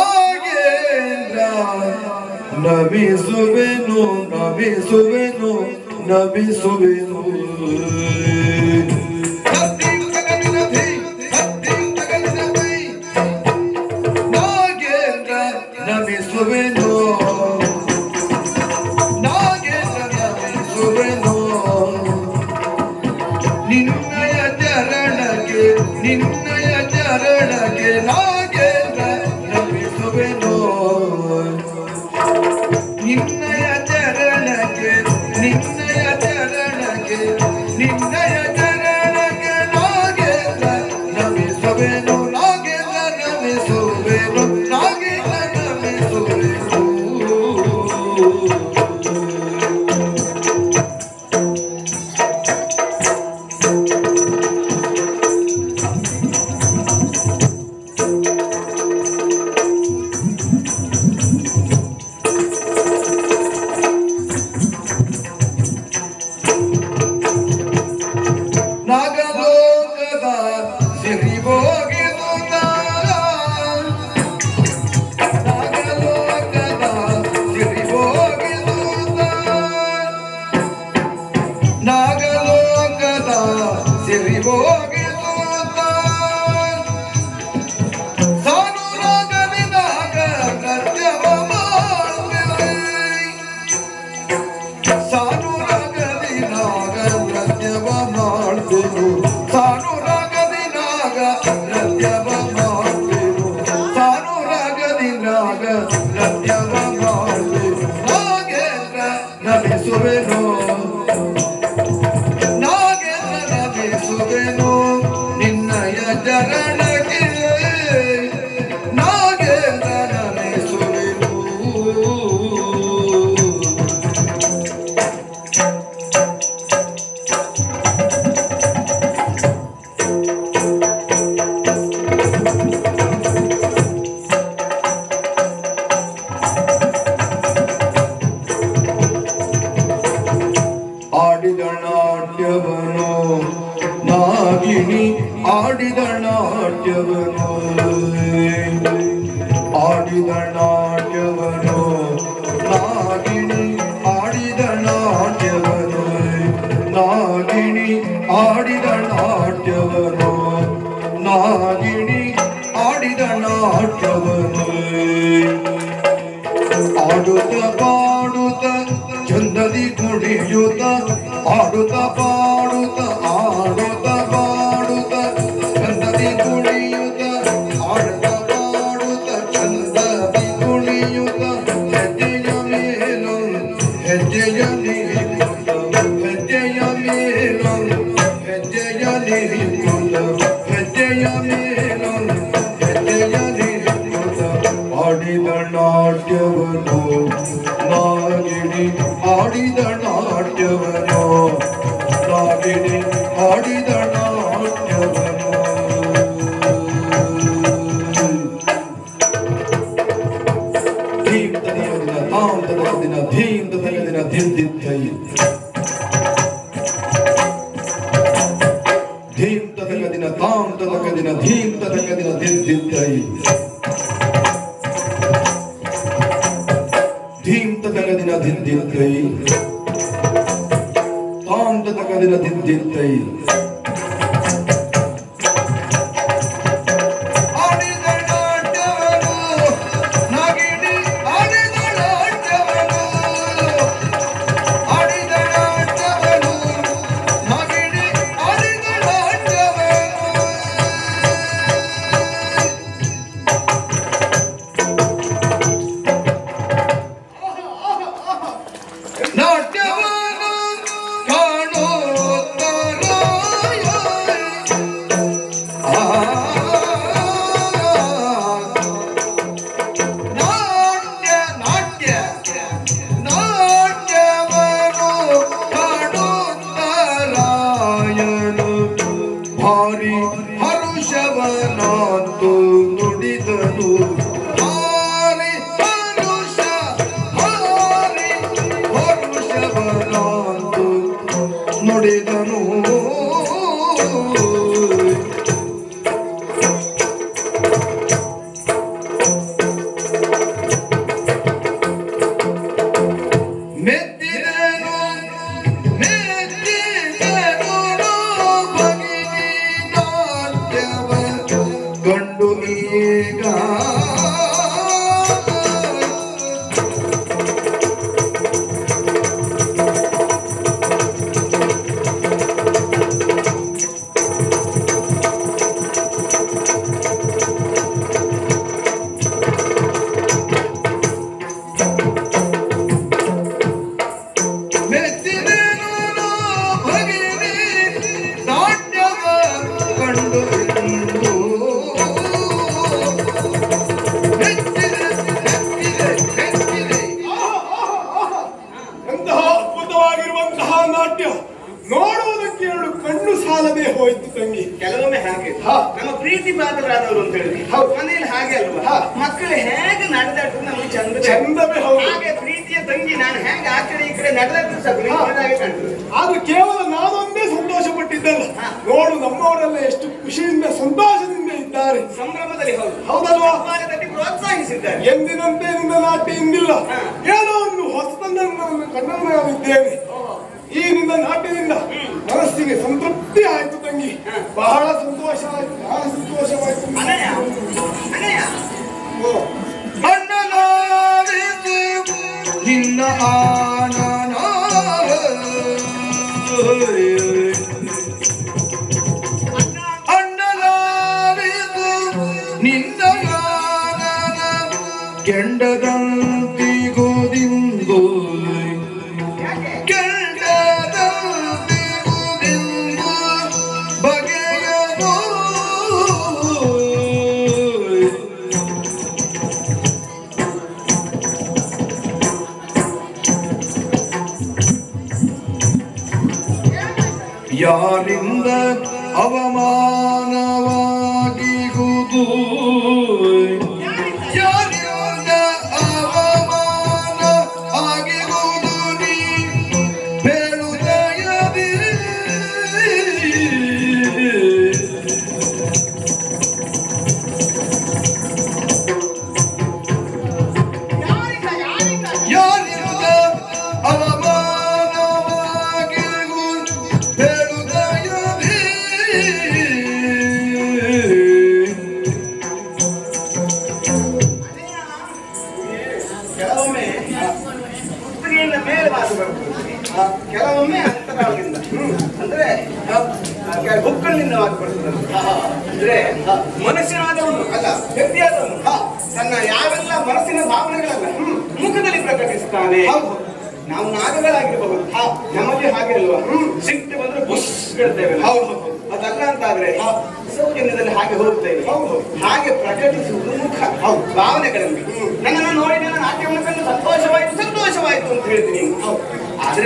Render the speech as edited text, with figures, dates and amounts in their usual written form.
ನಾಗೇಂದ್ರ ನಮಿಸುವೆನು ನಮಿಸುವೆನು ನಮಿಸುವೆನು ನಾಗೇಂದ್ರ ನಮಿಸುವೆನು ನಾಗೇಂದ್ರ ನಮಿಸುವೆನು ನಿನ್ನಯ ಚರಣಕ್ಕೆ ನಿನ್ನಯ ಚರಣಕ್ಕೆ ನಾಗೇಂದ್ರ ನಮಿಸುವೆನು ನಿನ್ನಯ ಚರಣಕ್ಕೆ ನಿನ್ನಯ ಚರಣಕ್ಕೆ ನಿನ್ನಯ ಚರಣಕ್ಕೆ ನಾಗೇಂದ್ರ ನಮಿಸುವೆನು ನಾಗೇಂದ್ರ ನಮಿಸುವೆನು ನಾಗೇಂದ್ರ ನಮಿಸುವೆನು ನಾಗಲೋಕದ ಸಿರಿಭೋಗಿಸುತ್ತ ನಾಗಲೋಕದ ಸಿರಿಭೋಗಿಸುತ್ತ ನಾಗಲೋಕದ ಸಿರಿಭೋಗಿಸುತ್ತ ಸಾನುರಾಗವಿನಾಗ ನೃತ್ಯವ ಮಾಡುವೆ ಸಾನುರಾಗವಿನಾಗ ನೃತ್ಯವ ಮಾಡ್ತೇನು ಸಾನುರಾಗದಿನಾಗ ನೃತ್ಯವ ಮಾಡ್ತೇನು ಸಾನುರಾಗದಿನಾಗ ನೃತ್ಯವ ಮಾಡ್ತೇನು ನಾಗೇಂದ್ರ ನಮಿಸುವೆನು ನಾಗೇಂದ್ರ ನಮಿಸುವೆನು ನಿನ್ನಯ ಚರಣಕ್ಕೆ ನಾಗೇಂದ್ರ ನಮಿಸುವೆನು ಆಡಿದ ನಾಟ್ಯವನು ನಾಗಿಣಿ ಆಡಿದ ನಾಟ್ಯವನು ಆಡಿದ ನಾಟ್ಯವನು ನಾಗಿಣಿ ಆಡಿದ ನಾಟ್ಯವನು ನಾಗಿಣಿ ಆಡಿದ ನಾಟ್ಯವನು ನಾಗಿಣಿ ಆಡಿದ ನಾಟ್ಯವನು ಆಡುತ್ತ ಪಾಡುತ್ತ ಚಂದದಿ ಕುಣಿಯುತ್ತ ಆಡುತ್ತ ಪಾಡುತ್ತ ಆಡುತ್ತ ಪಾಡುತ್ತ ಚಂದದಿ ಕುಣಿಯುತ್ತ ಆಡುತ್ತ ಪಾಡುತ್ತ ಚಂದದಿ ಕುಣಿಯುತ್ತ ಹೆಜ್ಜೆಯ ಮೇಲೊಂದು ಹೆಜ್ಜೆಯ ನೀಡುತ್ತ ಹೆಜ್ಜೆಯ ಮೇಲೊಂದು ಹೆಜ್ಜೆಯ ನೀಡುತ್ತ ಹೆಜ್ಜೆಯ ಮೇಲೊಂದು ಹೆಜ್ಜೆಯ ನೀಡುತ್ತ ಆಡಿದ ನಾಟ್ಯವನು ನಾಗಿಣಿ ಆಡಿದ ನಾಟ್ಯವನು ನಾಗಿಣಿ ಆಡಿದ ನಾಟ್ಯವನು ಧೀಂ ತದಯದಿನ ತಾಂ ತದಯದಿನ ಧೀಂ ತದಯದಿನ ಧಿಂದಿತ್ತೈ ಧೀಂ ತದಯದಿನ ತಾಂ ತದಯದಿನ ಧೀಂ ತದಯದಿನ ಧಿಂದಿತ್ತೈ ಧೀಂ ತದಗದಿನ ಧಿಂದಿತ್ತೈ ತಾಂ ತದಗದಿನ ಧಿಂದಿತ್ತೈ ಆಡಿದ ನಾಟ್ಯವನು ನಾಗಿಣಿ ಆಡಿದ ನಾಟ್ಯವನು ಆಡಿದ ನಾಟ್ಯವನು ನಾಗಿಣಿ ಆಡಿದ ನಾಟ್ಯವನು ನಾಟ್ಯವನು ಕಾಣುತ್ತಾರಾಯ ನಾಟ್ಯ ನಾಟ್ಯ ನಾಟ್ಯವನು ಕಾಣುತ್ತಾರಾಯನು ಭಾರಿ ಹರುಷವನಾಂತು ನುಡಿದನು ಭಾರಿ ಹರುಷ ಭಾರಿ ಹರುಷವನಾಂತು ನುಡಿದನು ಈಗ ನೋಡುವುದಕ್ಕೆ ಎರಡು ಕಣ್ಣು ಸಾಲದೆ ಹೋಯ್ತು ತಂಗಿ. ಕೆಲವೊಮ್ಮೆ ಹಾಗೆ ನಮ್ಮ ಪ್ರೀತಿ ಪಾತ್ರರಾದವರು ಅಂತ ಹೇಳಿ ಮನೆಯಲ್ಲಿ ಹಾಗೆ ಅಲ್ವಾ, ಮಕ್ಕಳು ಹೇಗೆ ನಡೆದಾಡ್ರು ನಮ್ಗೆ ಚಂದವೇ ಹೌದು. ಹಾಗೆ ಪ್ರೀತಿಯ ತಂಗಿ ನಾನು ಹೇಗೆ ಆ ಕಡೆ ಈ ಕಡೆ ನಡೆದಾಡ್ರು ಸಾಕು ಕಂಡ್ರು. ಆದ್ರೆ ಕೇವಲ ನಾನೊಂದೇ ಸಂತೋಷ ಪಟ್ಟಿದ್ದಲ್ಲ, ನೋಡು ನಮ್ಮವರೆಲ್ಲ ಎಷ್ಟು ಖುಷಿಯಿಂದ ಸಂತೋಷದಿಂದ ಇದ್ದಾರೆ, ಸಂಭ್ರಮದಲ್ಲಿ. ಹೌದಲ್ವಾ? ತಟ್ಟಿ ಪ್ರೋತ್ಸಾಹಿಸಿದ್ದಾರೆ. ಎಂದಿನಂತೆ ನಿನ್ನ ನಾಟ್ಯ ಇಂದಿಲ್ಲ, ಏನೋ ಒಂದು ಹೊಸತನನ್ನು ಕಂಡನ್ನು ನಾನಿದ್ದೇನೆ. ಈ ನಿನ್ನ ನಾಟ್ಯದಿಂದ ಮನಸ್ಸಿಗೆ ಸಂತೃಪ್ತಿ ಆಯ್ತು ತಂಗಿ, ಬಹಳ ಸಂತೋಷ ಆಯ್ತು, ಬಹಳ ಸಂತೋಷವಾಯ್ತು. ನಿನ್ನ ಆನನ ಅಣ್ಣನಾರಿದು ನಿನ್ನ ಆನನ ಕೆಂಡದಂತಿಗೋದಿಂದು ಯಾರಿಂದ ಅವಮಾನವಾಗಿಗುವುದು, ಯಾರಿಂದ ಅವಮಾನ ಆಗಿರುವುದು ನೀ ಹೇಳುತ್ತಯದಿ. ಯಾರಿಂದ ಅವಮಾನವಾಗಿರುವುದು ಹೇಳುತ್ತಯದಿ. ಕೆಲವೊಮ್ಮೆ ಕುತ್ತಿಗೆಯಿಂದ ಮೇಲೆ ಮಾತು ಬರ್ತದೆ, ಕೆಲವೊಮ್ಮೆ ಅಂತರಾಳದಿಂದ ಅಂದ್ರೆ ಹುಕ್ಕಳಿನಿಂದ ಮಾತು ಬರ್ತದೆ. ಅಂದ್ರೆ ಮನುಷ್ಯನಾದವನು ಅಲ್ಲ, ವ್ಯಕ್ತಿಯಾದವನು ತನ್ನ ಯಾವೆಲ್ಲ ಮನಸ್ಸಿನ ಭಾವನೆಗಳಲ್ಲ ಮುಖದಲ್ಲಿ ಪ್ರಕಟಿಸ್ತಾನೆ. ನಾವು ನಾಗಗಳಾಗಿರಬಹುದು, ನಮಗೆ ಹಾಗಿರಲ್ವಾ, ಸಿಟ್ಟು ಬಂದ್ರೆ ಬುಷ್ ಬಿಡ್ತೇವೆ. ಅದಲ್ಲ ಅಂತಾದ್ರೆ ಸೌಜನ್ಯದಲ್ಲಿ ಹಾಗೆ ಹೋಗ್ತೇವೆ. ಹಾಗೆ ಪ್ರಕಟಿಸುವುದು ಮುಖ ಭಾವನೆಗಳಲ್ಲಿ. ನನ್ನನ್ನು ನೋಡಿ ನನ್ನ ನಾಟ್ಯವನ್ನು ಕಂಡು ಸಂತೋಷವಾಯ್ತು ಸಂತೋಷವಾಯ್ತು ಅಂತ ಹೇಳ್ತೀನಿ.